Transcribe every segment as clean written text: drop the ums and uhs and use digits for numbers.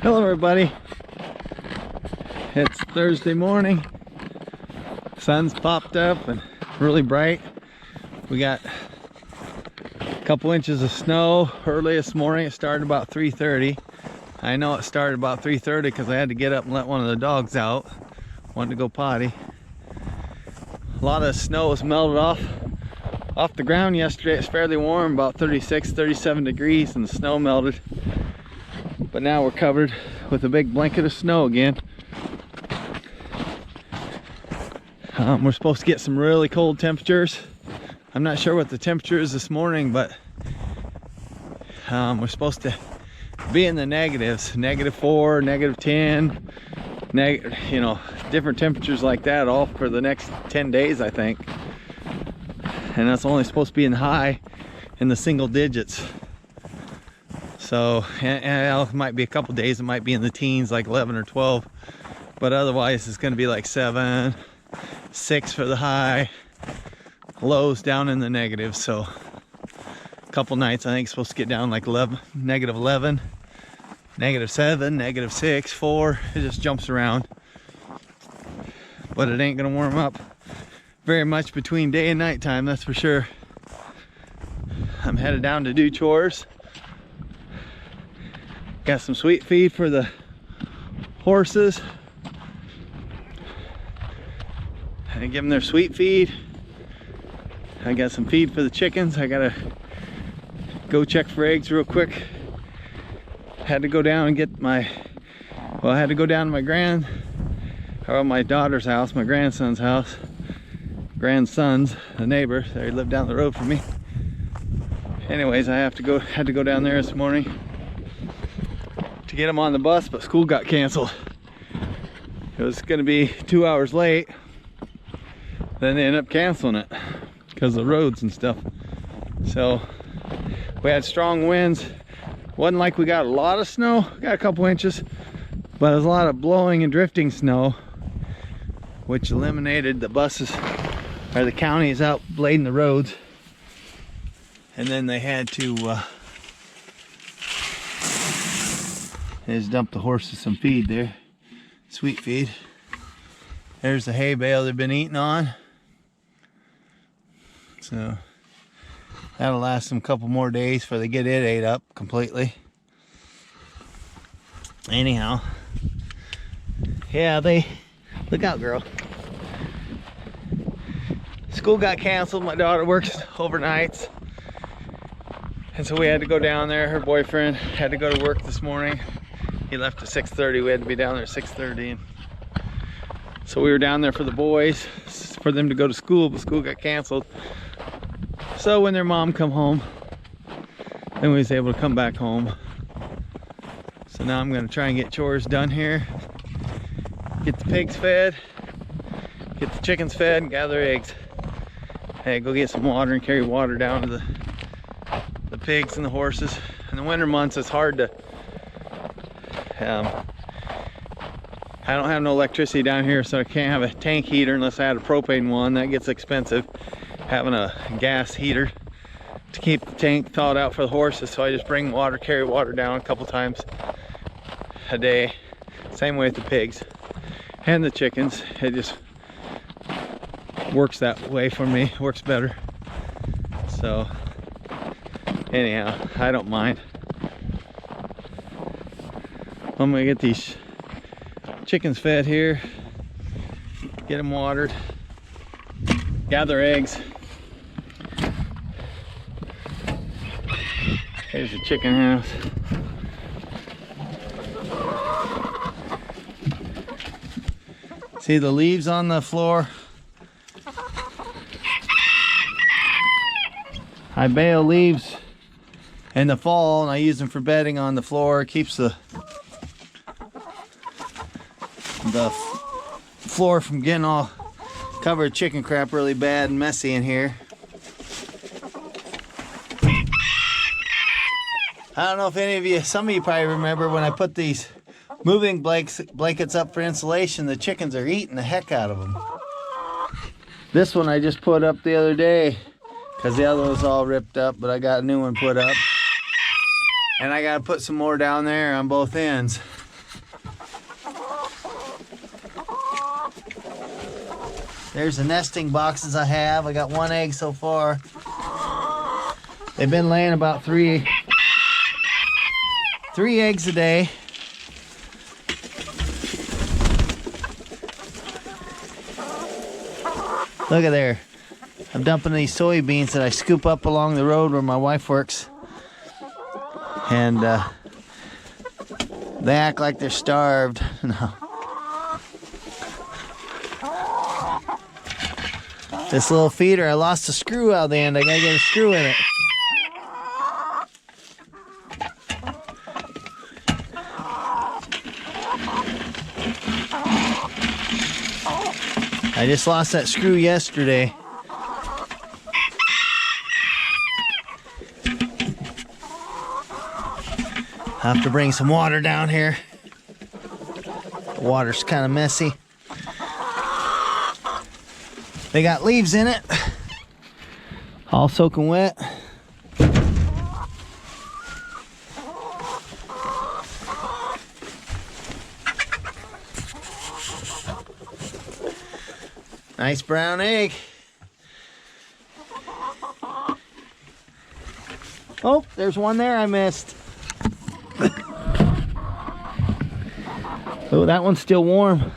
Hello everybody, it's Thursday morning. Sun's popped up and really bright. We got a couple inches of snow early this morning. It started about 3:30. I know it started about 3:30 because I had to get up and let one of the dogs out. Wanted to go potty. A lot of snow was melted off the ground yesterday. It's fairly warm, about 36, 37 degrees, and the snow melted. But now we're covered with a big blanket of snow again. We're supposed to get some really cold temperatures. I'm not sure what the temperature is this morning, but we're supposed to be in the negatives, -4, -10, you know, different temperatures like that, all for the next 10 days, I think. And that's only supposed to be in high in the single digits. So, and it might be a couple days, it might be in the teens, like 11 or 12, but otherwise it's going to be like 7, 6 for the high, lows down in the negatives. So a couple nights I think it's supposed to get down like -11, -7, -6, 4. It just jumps around, but it ain't gonna warm up very much between day and night time, that's for sure. I'm headed down to do chores. Got some sweet feed for the horses. I give them their sweet feed. I got some feed for the chickens. I gotta go check for eggs real quick. Had to go down and get my, well, I had to go down to my daughter's house, my grandson's house. Grandson's, the neighbor, they live down the road from me. Anyways, I had to go down there this morning to get them on the bus, but school got canceled. It was going to be 2 hours late. Then they ended up canceling it because of the roads and stuff. So we had strong winds. Wasn't like we got a lot of snow. Got a couple inches, but it was a lot of blowing and drifting snow, which eliminated the buses, or the county is out blading the roads. And then they had to they just dumped the horses some feed there, sweet feed. There's the hay bale they've been eating on. So that'll last them a couple more days before they get it ate up completely. Anyhow, yeah, look out, girl. School got canceled. My daughter works overnights, and so we had to go down there. Her boyfriend had to go to work this morning. He left at 6:30. We had to be down there at 6:30. And so we were down there for the boys, for them to go to school, but school got canceled. So when their mom come home, then we was able to come back home. So now I'm gonna try and get chores done here. Get the pigs fed, get the chickens fed, and gather eggs. Hey, go get some water and carry water down to the pigs and the horses. In the winter months, it's hard to, I don't have no electricity down here, so I can't have a tank heater unless I had a propane one. That gets expensive, having a gas heater to keep the tank thawed out for the horses. So I just bring water, carry water down a couple times a day. Same way with the pigs and the chickens. It just works that way for me, works better. So anyhow, I don't mind. I'm gonna get these chickens fed here, get them watered, gather eggs. Here's the chicken house. See the leaves on the floor? I bale leaves in the fall and I use them for bedding on the floor. It keeps the floor from getting all covered chicken crap really bad and messy in here. I don't know if any of you, some of you probably remember when I put these moving blankets up for insulation, the chickens are eating the heck out of them. This one I just put up the other day because the other one was all ripped up, but I got a new one put up. And I got to put some more down there on both ends. There's the nesting boxes I have. I got 1 egg so far. They've been laying about three eggs a day. Look at there. I'm dumping these soybeans that I scoop up along the road where my wife works. And they act like they're starved. No. This little feeder, I lost a screw out the end. I gotta get a screw in it. I just lost that screw yesterday. I have to bring some water down here. The water's kind of messy. They got leaves in it, all soaking wet. Nice brown egg. Oh, there's one there I missed. Oh, that one's still warm.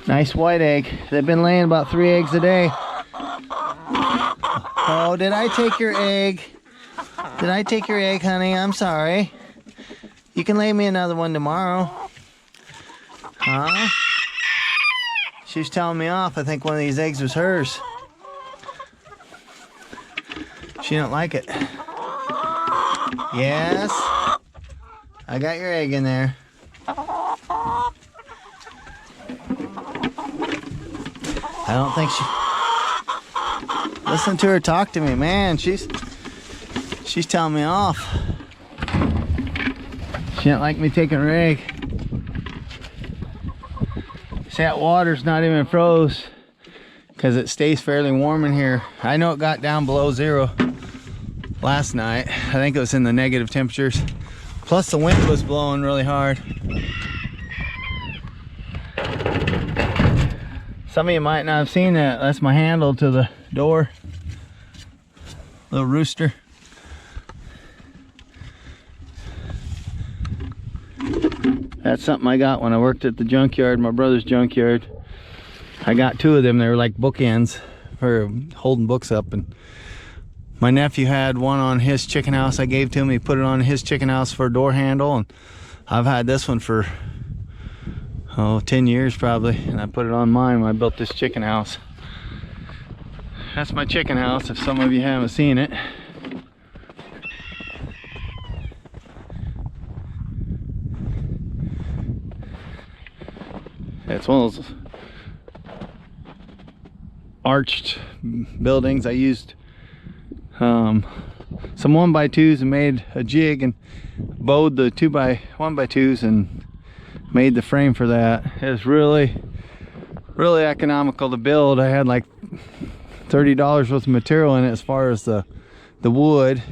Nice white egg. They've been laying about 3 eggs a day. Oh, did I take your egg? Did I take your egg, honey? I'm sorry. You can lay me another one tomorrow. Huh? She was telling me off. I think one of these eggs was hers. She didn't like it. Yes. I got your egg in there. I don't think she... Listen to her talk to me, man. She's telling me off. She didn't like me taking her egg. See, that water's not even froze because it stays fairly warm in here. I know it got down below 0 last night. I think it was in the negative temperatures. Plus the wind was blowing really hard. Some of you might not have seen that. That's my handle to the door. Little rooster. That's something I got when I worked at the junkyard, my brother's junkyard. I got 2 of them. They were like bookends for holding books up. And my nephew had one on his chicken house I gave to him. He put it on his chicken house for a door handle. And I've had this one for 10 years probably, and I put it on mine when I built this chicken house. That's my chicken house if some of you haven't seen it. It's one of those arched buildings. I used some 1x2s and made a jig and bowed the 2x1x2s and made the frame for that. It's really economical to build. I had like $30 worth of material in it as far as the wood,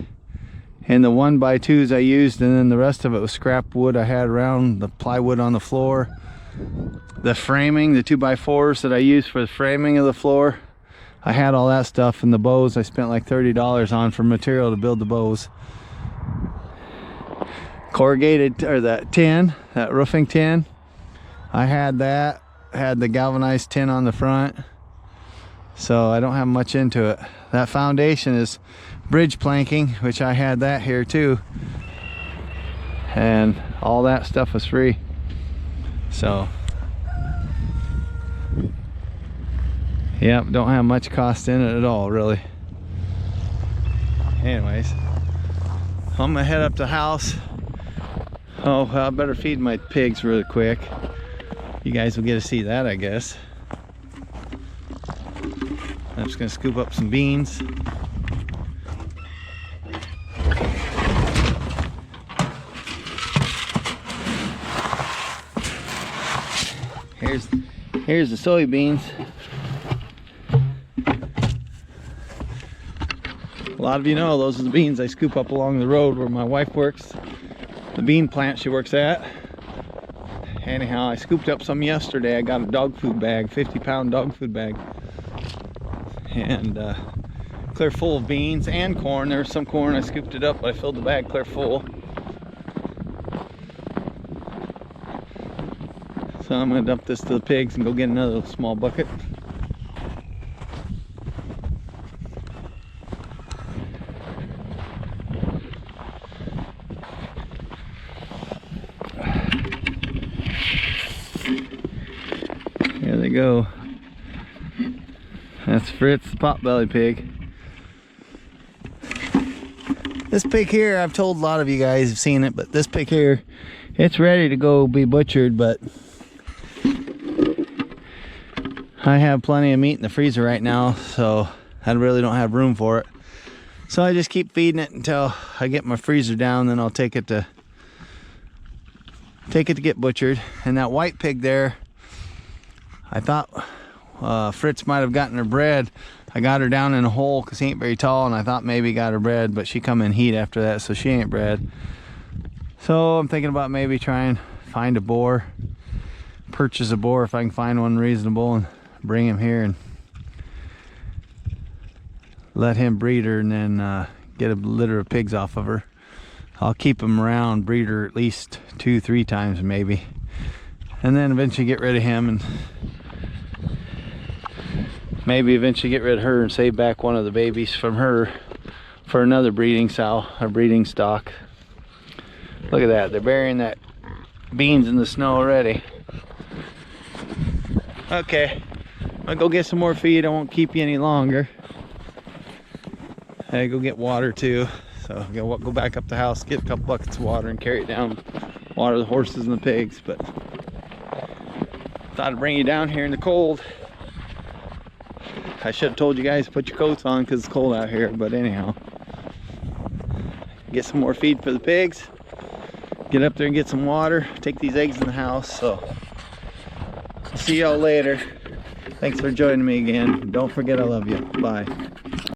and the 1x2s I used, and then the rest of it was scrap wood I had around, the plywood on the floor. The framing, the 2x4s that I used for the framing of the floor, I had all that stuff, and the bows I spent like $30 on for material to build the bows. Corrugated, or that tin, that roofing tin, I had that. Had the galvanized tin on the front, so I don't have much into it. That foundation is bridge planking, which I had that here too, and all that stuff was free. So yeah, don't have much cost in it at all, really. Anyways, I'm gonna head up to the house. Oh, I better feed my pigs really quick. You guys will get to see that, I guess. I'm just gonna scoop up some beans. Here's the soybeans. A lot of you know those are the beans I scoop up along the road where my wife works. The bean plant she works at. Anyhow, I scooped up some yesterday. I got a dog food bag, 50-pound dog food bag. and clear full of beans and corn. There was some corn, I scooped it up, but I filled the bag clear full. So I'm gonna dump this to the pigs and go get another small bucket. There they go. That's Fritz, the potbelly pig. This pig here, I've told a lot of you guys have seen it, but this pig here, it's ready to go be butchered, but I have plenty of meat in the freezer right now, so I really don't have room for it. So I just keep feeding it until I get my freezer down, then I'll take it to get butchered. And that white pig there, I thought Fritz might have gotten her bred. I got her down in a hole because she ain't very tall, and I thought maybe got her bred, but she come in heat after that, so she ain't bred. So I'm thinking about maybe trying to find a boar, purchase a boar if I can find one reasonable, and bring him here and let him breed her, and then get a litter of pigs off of her. I'll keep him around, breed her at least 2-3 times maybe, and then eventually get rid of him, and maybe eventually get rid of her and save back one of the babies from her for another breeding sow or breeding stock. Look at that, they're burying that beans in the snow already. Okay, I'll go get some more feed. I won't keep you any longer. I go get water too, so I'm gonna go back up the house, get a couple buckets of water and carry it down, water the horses and the pigs. But thought I'd bring you down here in the cold. I should have told you guys to put your coats on because it's cold out here, but anyhow, get some more feed for the pigs, get up there and get some water, take these eggs in the house. So see y'all later. Thanks for joining me again. Don't forget I love you. Bye.